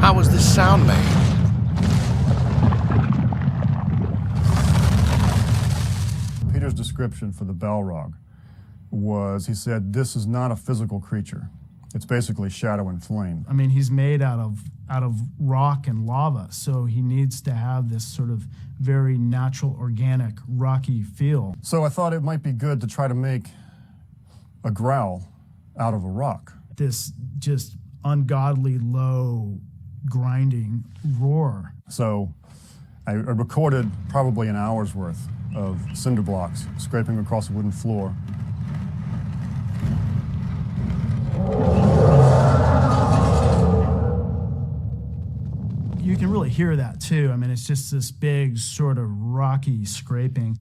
How was this sound made? Peter's description for the Balrog was, he said, this is not a physical creature. It's basically shadow and flame. I mean, he's made out of rock and lava, so he needs to have this sort of very natural, organic, rocky feel. So I thought it might be good to try to make a growl out of a rock. This just ungodly low, grinding roar. So I recorded probably an hour's worth of cinder blocks scraping across a wooden floor. You can really hear that too. I mean, it's just this big sort of rocky scraping.